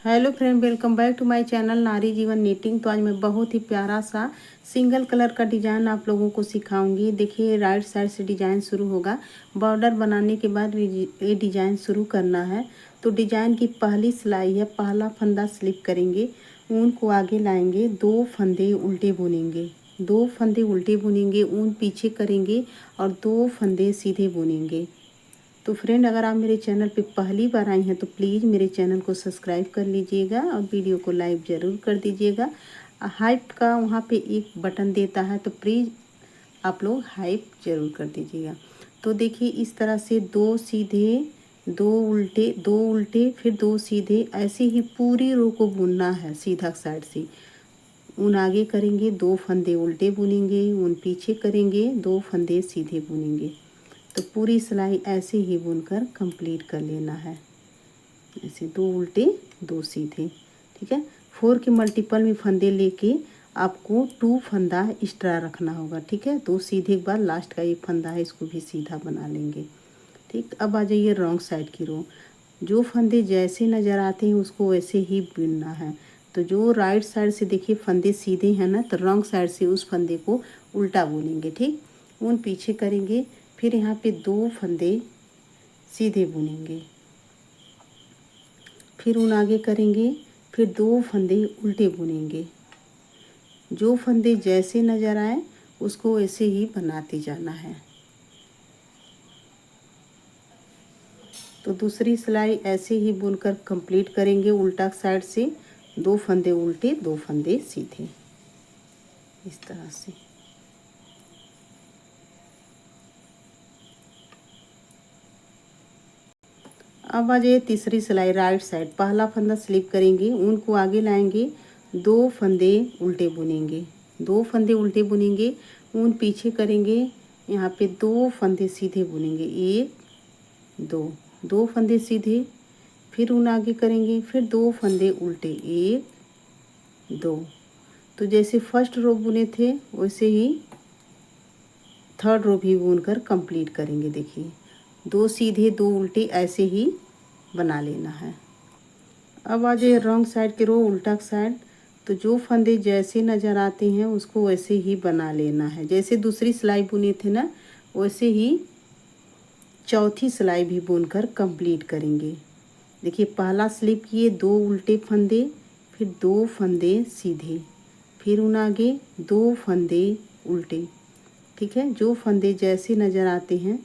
Hello friend, welcome back to my channel Nari Jeevan knitting. तो आज मैं बहुत ही प्यारा सा सिंगल कलर का डिज़ाइन आप लोगों को सिखाऊंगी। देखिए, राइट साइड से डिज़ाइन शुरू होगा। बॉर्डर बनाने के बाद ये डिज़ाइन शुरू करना है। तो डिज़ाइन की पहली सिलाई है, पहला फंदा स्लिप करेंगे, ऊन को आगे लाएंगे, 2 फंदे उल्टे बुनेंगे, 2 फंदे उल्टे बुनेंगे, ऊन पीछे करेंगे और 2 फंदे सीधे बुनेंगे। तो फ्रेंड, अगर आप मेरे चैनल पे पहली बार आई हैं तो प्लीज़ मेरे चैनल को सब्सक्राइब कर लीजिएगा और वीडियो को लाइक ज़रूर कर दीजिएगा। हाइप का वहाँ पे एक बटन देता है, तो प्लीज़ आप लोग हाइप ज़रूर कर दीजिएगा। तो देखिए, इस तरह से 2 सीधे, 2 उल्टे, 2 उल्टे, फिर 2 सीधे, ऐसे ही पूरी रो को बुनना है सीधा साइड से। ऊन आगे करेंगे, 2 फंदे उल्टे बुनेंगे, ऊन पीछे करेंगे, 2 फंदे सीधे बुनेंगे। तो पूरी सिलाई ऐसे ही बुनकर कंप्लीट कर लेना है। ऐसे 2 उल्टे, 2 सीधे, ठीक है। 4 के मल्टीपल में फंदे लेके आपको 2 फंदा एक्स्ट्रा रखना होगा, ठीक है। 2 सीधे के बाद लास्ट का एक फंदा है, इसको भी सीधा बना लेंगे, ठीक। अब आ जाइए रॉन्ग साइड की रो। जो फंदे जैसे नज़र आते हैं उसको वैसे ही बुनना है। तो जो राइट साइड से देखिए फंदे सीधे हैं ना, तो रॉन्ग साइड से उस फंदे को उल्टा बुनेंगे, ठीक। ऊन पीछे करेंगे, फिर यहाँ पे 2 फंदे सीधे बुनेंगे, फिर ऊन आगे करेंगे, फिर 2 फंदे उल्टे बुनेंगे। जो फंदे जैसे नज़र आए उसको ऐसे ही बनाते जाना है। तो दूसरी सिलाई ऐसे ही बुनकर कंप्लीट करेंगे उल्टा साइड से। 2 फंदे उल्टे, 2 फंदे सीधे, इस तरह से। अब आ जाइए तीसरी सिलाई, राइट साइड। पहला फंदा स्लिप करेंगे, ऊन को आगे लाएंगे, 2 फंदे उल्टे बुनेंगे, 2 फंदे उल्टे बुनेंगे, ऊन पीछे करेंगे, यहाँ पे 2 फंदे सीधे बुनेंगे, 1 2, 2 फंदे सीधे, फिर ऊन आगे करेंगे, फिर 2 फंदे उल्टे, 1 2। तो जैसे फर्स्ट रो बुने थे वैसे ही थर्ड रो भी बुनकर कंप्लीट करेंगे। देखिए, 2 सीधे, 2 उल्टे, ऐसे ही बना लेना है। अब आ जाइए रॉन्ग साइड के रो, उल्टा साइड। तो जो फंदे जैसे नज़र आते हैं उसको वैसे ही बना लेना है। जैसे दूसरी सिलाई बुने थे ना, वैसे ही चौथी सिलाई भी बुनकर कंप्लीट करेंगे। देखिए, पहला स्लिप किए, 2 उल्टे फंदे, फिर 2 फंदे सीधे, फिर ऊन आगे, 2 फंदे उल्टे, ठीक है। जो फंदे जैसे नज़र आते हैं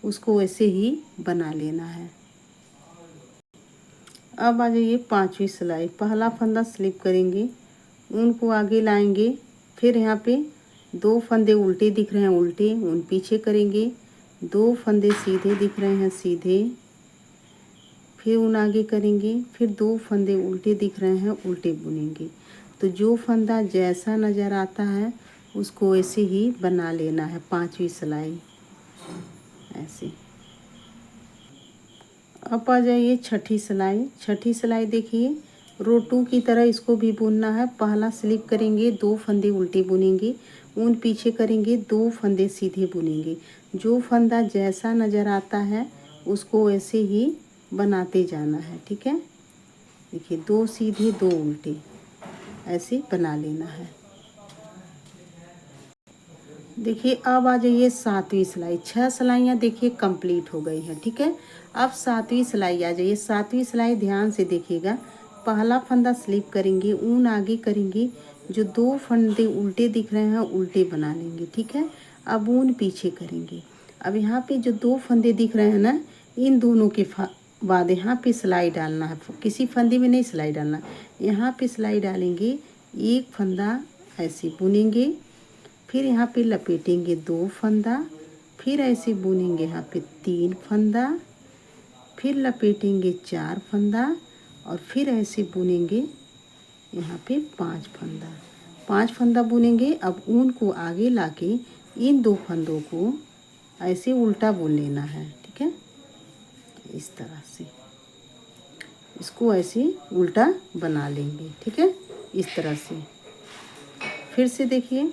उसको वैसे ही बना लेना है। अब आ जाइए पांचवी सिलाई। पहला फंदा स्लिप करेंगे, ऊन को आगे लाएंगे, फिर यहाँ पे 2 फंदे उल्टे दिख रहे हैं, उल्टे, ऊन पीछे करेंगे, 2 फंदे सीधे दिख रहे हैं, सीधे, फिर ऊन आगे करेंगे, फिर 2 फंदे उल्टे दिख रहे हैं, उल्टे बुनेंगे। तो जो फंदा जैसा नज़र आता है उसको ऐसे ही बना लेना है, पांचवी सिलाई ऐसे। अब आ जाइए छठी सिलाई। छठी सिलाई देखिए, रो 2 की तरह इसको भी बुनना है। पहला स्लिप करेंगे, 2 फंदे उल्टे बुनेंगे, ऊन पीछे करेंगे, 2 फंदे सीधे बुनेंगे। जो फंदा जैसा नज़र आता है उसको ऐसे ही बनाते जाना है, ठीक है। देखिए, 2 सीधे, 2 उल्टे, ऐसे बना लेना है। देखिए, अब आ जाइए सातवीं सिलाई। 6 सिलाइयाँ देखिए कंप्लीट हो गई हैं, ठीक है। अब सातवीं सिलाई आ जाइए। सातवीं सिलाई ध्यान से देखिएगा। पहला फंदा स्लिप करेंगे, ऊन आगे करेंगे, जो 2 फंदे उल्टे दिख रहे हैं उल्टे बना लेंगे, ठीक है। अब ऊन पीछे करेंगे। अब यहाँ पे जो 2 फंदे दिख रहे हैं ना, इन दोनों के बाद यहाँ पे सिलाई डालना है। किसी फंदे में नहीं सिलाई डालना, यहाँ पे सिलाई डालेंगे। एक फंदा ऐसे बुनेंगे, फिर यहाँ पे लपेटेंगे 2 फंदा, फिर ऐसे बुनेंगे यहाँ पे 3 फंदा, फिर लपेटेंगे 4 फंदा, और फिर ऐसे बुनेंगे यहाँ पे 5 फंदा। 5 फंदा बुनेंगे। अब ऊन को आगे लाके इन 2 फंदों को ऐसे उल्टा बुन लेना है, ठीक है। इस तरह से इसको ऐसे उल्टा बना लेंगे, ठीक है, इस तरह से। फिर से देखिए,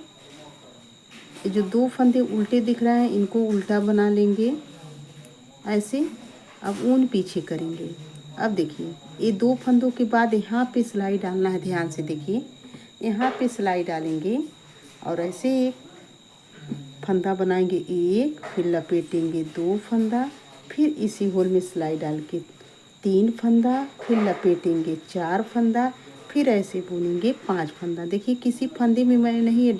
जो 2 फंदे उल्टे दिख रहे हैं इनको उल्टा बना लेंगे ऐसे। अब ऊन पीछे करेंगे, अब देखिए ये 2 फंदों के बाद यहाँ पे सिलाई डालना है। ध्यान से देखिए, यहाँ पे सिलाई डालेंगे और ऐसे एक फंदा बनाएंगे, एक, फिर लपेटेंगे 2 फंदा, फिर इसी होल में सिलाई डाल के 3 फंदा, फिर लपेटेंगे 4 फंदा, फिर ऐसे बुनेंगे 5 फंदा। देखिए किसी फंदे में मैं नहीं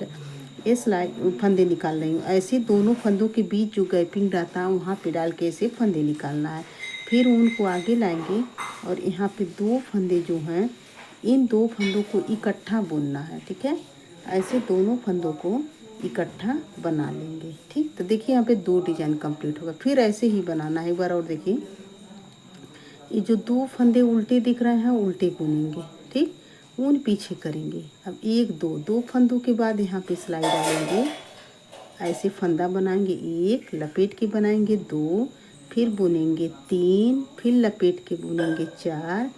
ये सिलाई फंदे निकाल रही हूँ, ऐसे दोनों फंदों के बीच जो गैपिंग रहता है वहाँ पे डाल के ऐसे फंदे निकालना है। फिर ऊन को आगे लाएंगे और यहाँ पे 2 फंदे जो हैं, इन 2 फंदों को इकट्ठा बुनना है। ठीक है, ऐसे दोनों फंदों को इकट्ठा बना लेंगे। ठीक, तो देखिए यहाँ पे 2 डिजाइन कंप्लीट होगा। फिर ऐसे ही बनाना है एक बार और। देखिए ये जो 2 फंदे उल्टे दिख रहे हैं उल्टे बुनेंगे। ठीक, ऊन पीछे करेंगे। अब 1 2 फंदों के बाद यहाँ पे सिलाई डालेंगे, ऐसे फंदा बनाएंगे, 1 लपेट के बनाएंगे, 2 फिर बुनेंगे, 3 फिर लपेट के बुनेंगे, 4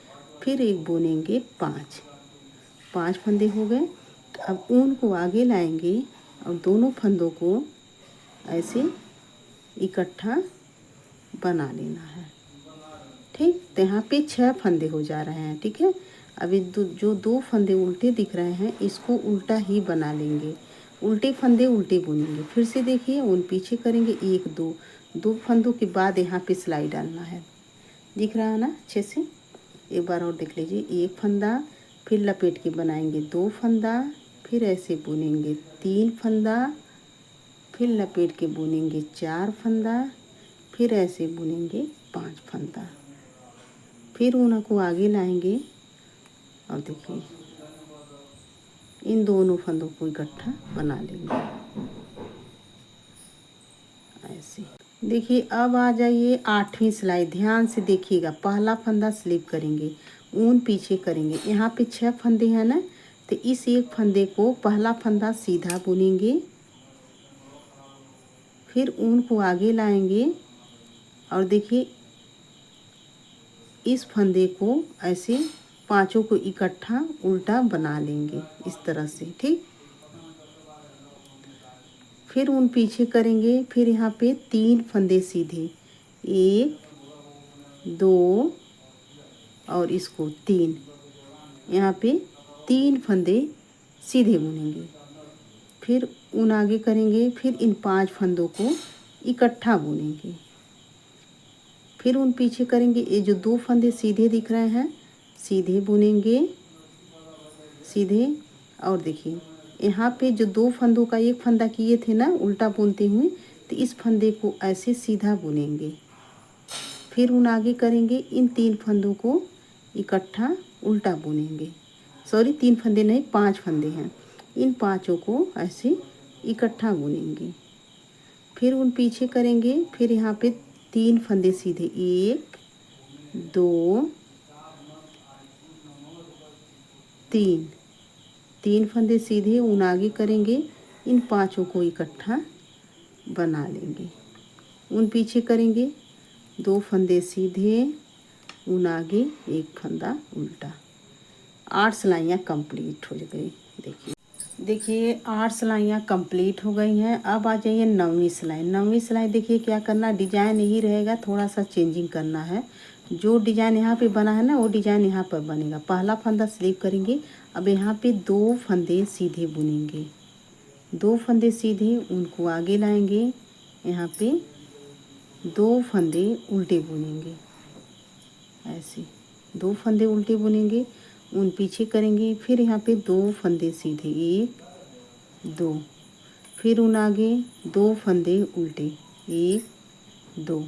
फिर एक बुनेंगे, 5 फंदे हो गए। अब ऊन को आगे लाएंगे और दोनों फंदों को ऐसे इकट्ठा बना लेना है। ठीक, तो यहाँ पे 6 फंदे हो जा रहे हैं। ठीक है, अभी जो 2 फंदे उल्टे दिख रहे हैं इसको उल्टा ही बना लेंगे, उल्टे फंदे उल्टे बुनेंगे। फिर से देखिए ऊन पीछे करेंगे, 1 2 फंदों के बाद यहाँ पे सिलाई डालना है। दिख रहा है ना अच्छे से? एक बार और देख लीजिए, 1 फंदा, फिर लपेट के बनाएंगे 2 फंदा, फिर ऐसे बुनेंगे 3 फंदा, फिर लपेट के बुनेंगे 4 फंदा, फिर ऐसे बुनेंगे 5 फंदा। फिर ऊन को आगे लाएंगे और देखिए इन दोनों फंदों को इकट्ठा बना लेंगे ऐसे। देखिए अब आ जाइए 8वीं सिलाई। ध्यान से देखिएगा, पहला फंदा स्लिप करेंगे, ऊन पीछे करेंगे, यहाँ पे 6 फंदे हैं ना, तो इस एक फंदे को पहला फंदा सीधा बुनेंगे, फिर ऊन को आगे लाएंगे और देखिए इस फंदे को ऐसे 5 को इकट्ठा उल्टा बना लेंगे इस तरह से। ठीक, फिर ऊन पीछे करेंगे, फिर यहाँ पे 3 फंदे सीधे, 1 2 और इसको 3, यहाँ पे 3 फंदे सीधे बुनेंगे। फिर ऊन आगे करेंगे, फिर इन 5 फंदों को इकट्ठा बुनेंगे। फिर ऊन पीछे करेंगे, ये जो 2 फंदे सीधे दिख रहे हैं सीधे बुनेंगे, सीधे। और देखिए यहाँ पे जो 2 फंदों का एक फंदा किए थे ना उल्टा बुनते हुए, तो इस फंदे को ऐसे सीधा बुनेंगे। फिर ऊन आगे करेंगे, इन 3 फंदों को इकट्ठा उल्टा बुनेंगे। सॉरी 3 फंदे नहीं, 5 फंदे हैं, इन 5 को ऐसे इकट्ठा बुनेंगे। फिर ऊन पीछे करेंगे, फिर यहाँ पे 3 फंदे सीधे, 1 2 3 फंदे सीधे, ऊन आगे करेंगे, इन 5 को इकट्ठा बना लेंगे। ऊन पीछे करेंगे, 2 फंदे सीधे, ऊन आगे, 1 फंदा उल्टा। 8 सिलाइयाँ कंप्लीट हो गई। देखिए 8 सिलाइयाँ कंप्लीट हो गई हैं। अब आ जाइए 9वीं सिलाई। 9वीं सिलाई देखिए क्या करना, डिजाइन यही रहेगा, थोड़ा सा चेंजिंग करना है। जो डिजाइन यहाँ पे बना है ना वो डिजाइन यहाँ पर बनेगा। पहला फंदा स्लिप करेंगे, अब यहाँ पे 2 फंदे सीधे बुनेंगे, 2 फंदे सीधे, उनको आगे लाएंगे, यहाँ पे 2 फंदे उल्टे बुनेंगे, ऐसे 2 फंदे उल्टे बुनेंगे, ऊन पीछे करेंगे, फिर यहाँ पे 2 फंदे सीधे, 1 2, फिर ऊन आगे, 2 फंदे उल्टे, 1 2।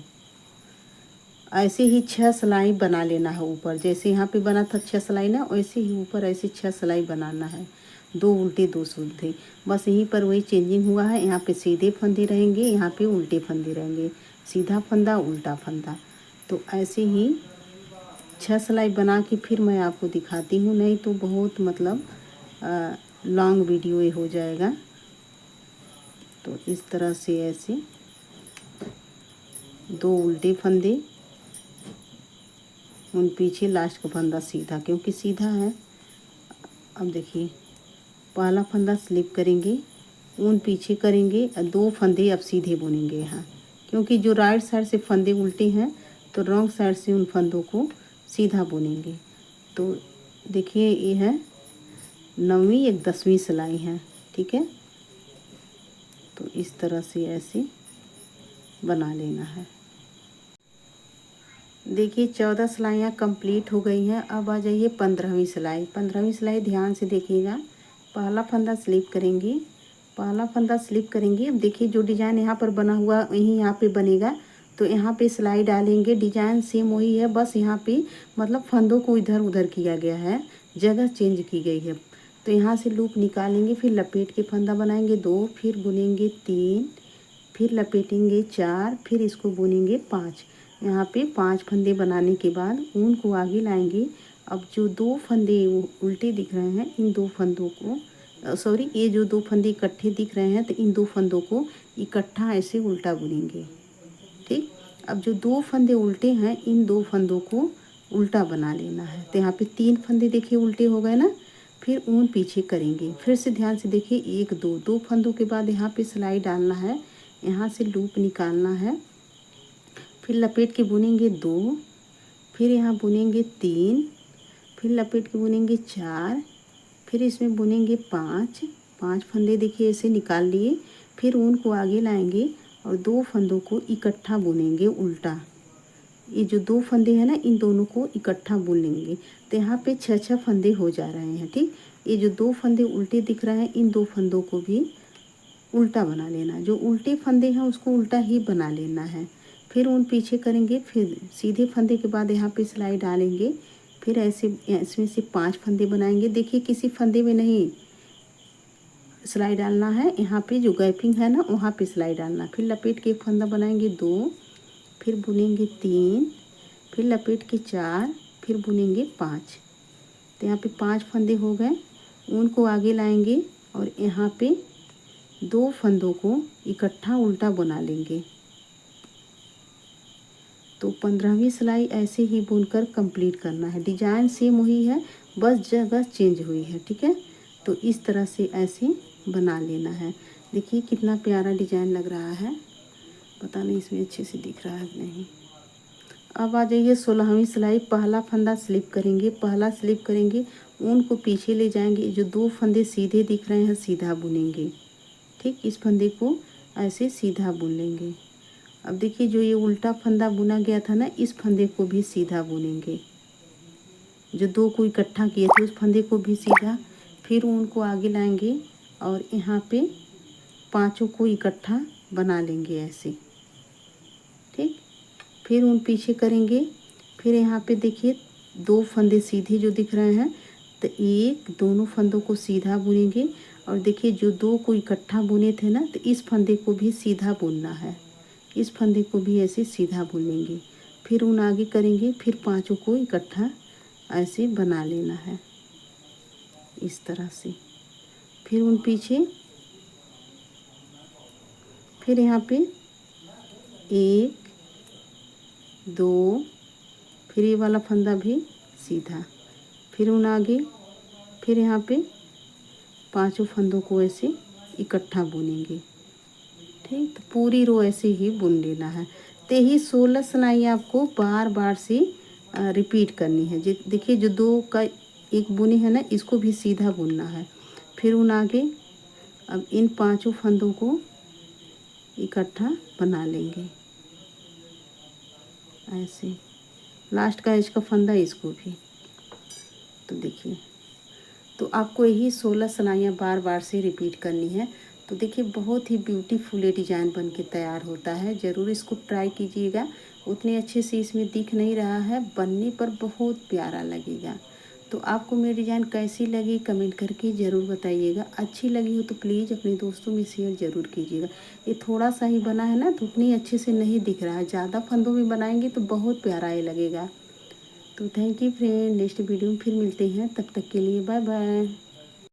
ऐसे ही 6 सिलाई बना लेना है ऊपर, जैसे यहाँ पे बना था 6 सिलाई ना, वैसे ही ऊपर ऐसे 6 सिलाई बनाना है, 2 उल्टे 2 सीधे। बस यहीं पर वही चेंजिंग हुआ है, यहाँ पे सीधे फंदे रहेंगे, यहाँ पे उल्टे फंदे रहेंगे, सीधा फंदा उल्टा फंदा। तो ऐसे ही 6 सिलाई बना के फिर मैं आपको दिखाती हूँ, नहीं तो बहुत मतलब लॉन्ग वीडियो ये हो जाएगा। तो इस तरह से ऐसे 2 उल्टे फंदे, उन पीछे लास्ट का फंदा सीधा, क्योंकि सीधा है। अब देखिए पहला फंदा स्लिप करेंगे, ऊन पीछे करेंगे, 2 फंदे अब सीधे बुनेंगे यहाँ, क्योंकि जो राइट साइड से फंदे उल्टे हैं तो रॉन्ग साइड से उन फंदों को सीधा बुनेंगे। तो देखिए ये है 9वीं एक 10वीं सिलाई है, ठीक है। तो इस तरह से ऐसे बना लेना है। देखिए 14 सिलाइयाँ कंप्लीट हो गई हैं। अब आ जाइए 15वीं सिलाई। 15वीं सिलाई ध्यान से देखिएगा। पहला फंदा स्लिप करेंगी, पहला फंदा स्लिप करेंगी। अब देखिए जो डिजाइन यहाँ पर बना हुआ वहीं यहाँ पे बनेगा, तो यहाँ पे सिलाई डालेंगे। डिजाइन सेम वही है, बस यहाँ पे मतलब फंदों को इधर उधर किया गया है, जगह चेंज की गई है। तो यहाँ से लूप निकालेंगे, फिर लपेट के फंदा बनाएंगे 2, फिर बुनेंगे 3, फिर लपेटेंगे 4, फिर इसको बुनेंगे 5। यहाँ पे 5 फंदे बनाने के बाद ऊन को आगे लाएंगे। अब जो 2 फंदे उल्टे दिख रहे हैं, इन 2 फंदों को सॉरी, ये जो 2 फंदे इकट्ठे दिख रहे हैं, तो इन 2 फंदों को इकट्ठा ऐसे उल्टा बुनेंगे, ठीक। अब जो 2 फंदे उल्टे हैं, इन 2 फंदों को उल्टा बना लेना है। तो यहाँ पे 3 फंदे देखिए उल्टे हो गए ना। फिर ऊन पीछे करेंगे, फिर से ध्यान से देखिए 1 2 2 फंदों के बाद यहाँ पे सिलाई डालना है, यहाँ से लूप निकालना है, फिर लपेट के बुनेंगे 2, फिर यहाँ बुनेंगे 3, फिर लपेट के बुनेंगे 4, फिर इसमें बुनेंगे 5 फंदे देखिए ऐसे निकाल लिए। फिर ऊन को आगे लाएंगे और 2 फंदों को इकट्ठा बुनेंगे उल्टा। ये जो 2 फंदे हैं ना, इन दोनों को इकट्ठा बुन लेंगे। तो यहाँ पे 6 फंदे हो जा रहे हैं, ठीक। ये जो 2 फंदे उल्टे दिख रहे हैं, इन 2 फंदों को भी उल्टा बना लेना। जो उल्टे फंदे हैं उसको उल्टा ही बना लेना है। फिर ऊन पीछे करेंगे, फिर सीधे फंदे के बाद यहाँ पे सिलाई डालेंगे। फिर ऐसे इसमें से 5 फंदे बनाएंगे। देखिए किसी फंदे में नहीं सिलाई डालना है, यहाँ पे जो गैपिंग है ना वहाँ पे सिलाई डालना। फिर लपेट के एक फंदा बनाएंगे 2, फिर बुनेंगे 3, फिर लपेट के 4, फिर बुनेंगे 5। तो यहाँ पे 5 फंदे हो गए। ऊन को आगे लाएंगे और यहाँ पे 2 फंदों को इकट्ठा उल्टा बना लेंगे। तो 15वीं सिलाई ऐसे ही बुनकर कंप्लीट करना है। डिजाइन सेम वही है, बस जगह चेंज हुई है, ठीक है। तो इस तरह से ऐसे बना लेना है। देखिए कितना प्यारा डिजाइन लग रहा है, पता नहीं इसमें अच्छे से दिख रहा है नहीं। अब आ जाइए 16वीं सिलाई। पहला फंदा स्लिप करेंगे, पहला स्लिप करेंगे, ऊन को पीछे ले जाएंगे। जो 2 फंदे सीधे दिख रहे हैं सीधा बुनेंगे, ठीक। इस फंदे को ऐसे सीधा बुन लेंगे। अब देखिए जो ये उल्टा फंदा बुना गया था ना, इस फंदे को भी सीधा बुनेंगे। जो 2 को इकट्ठा किए थे उस फंदे को भी सीधा। फिर ऊन को आगे लाएंगे और यहाँ पे 5 को इकट्ठा बना लेंगे ऐसे, ठीक। फिर ऊन पीछे करेंगे। फिर यहाँ पे देखिए 2 फंदे सीधे जो दिख रहे हैं, तो एक दोनों फंदों को सीधा बुनेंगे। और देखिए जो 2 को इकट्ठा बुने थे ना, तो इस फंदे को भी सीधा बुनना है। इस फंदे को भी ऐसे सीधा बुनेंगे। फिर ऊन आगे करेंगे, फिर 5 को इकट्ठा ऐसे बना लेना है इस तरह से। फिर ऊन पीछे, फिर यहाँ पे 1 2, फिर ये वाला फंदा भी सीधा, फिर ऊन आगे, फिर यहाँ पे 5 फंदों को ऐसे इकट्ठा बुनेंगे, ठीक। तो पूरी रो ऐसे ही बुन लेना है। तो यही 16 सिलाई आपको बार बार से रिपीट करनी है। देखिए जो 2 का एक बुने है ना, इसको भी सीधा बुनना है। फिर ऊन आगे, अब इन 5 फंदों को इकट्ठा बना लेंगे ऐसे। लास्ट का इसका फंदा इसको भी। तो देखिए, तो आपको यही 16 सिलाइयाँ बार बार से रिपीट करनी है। तो देखिए बहुत ही ब्यूटीफुल ये डिज़ाइन बन के तैयार होता है। ज़रूर इसको ट्राई कीजिएगा। उतने अच्छे से इसमें दिख नहीं रहा है, बनने पर बहुत प्यारा लगेगा। तो आपको मेरी डिज़ाइन कैसी लगी कमेंट करके ज़रूर बताइएगा। अच्छी लगी हो तो प्लीज़ अपने दोस्तों में शेयर ज़रूर कीजिएगा। ये थोड़ा सा ही बना है ना, तो उतनी अच्छे से नहीं दिख रहा है। ज़्यादा फंदों में बनाएंगे तो बहुत प्यारा ये लगेगा। तो thank you friend, next video में फिर मिलते हैं, तब तक के लिए बाय बाय।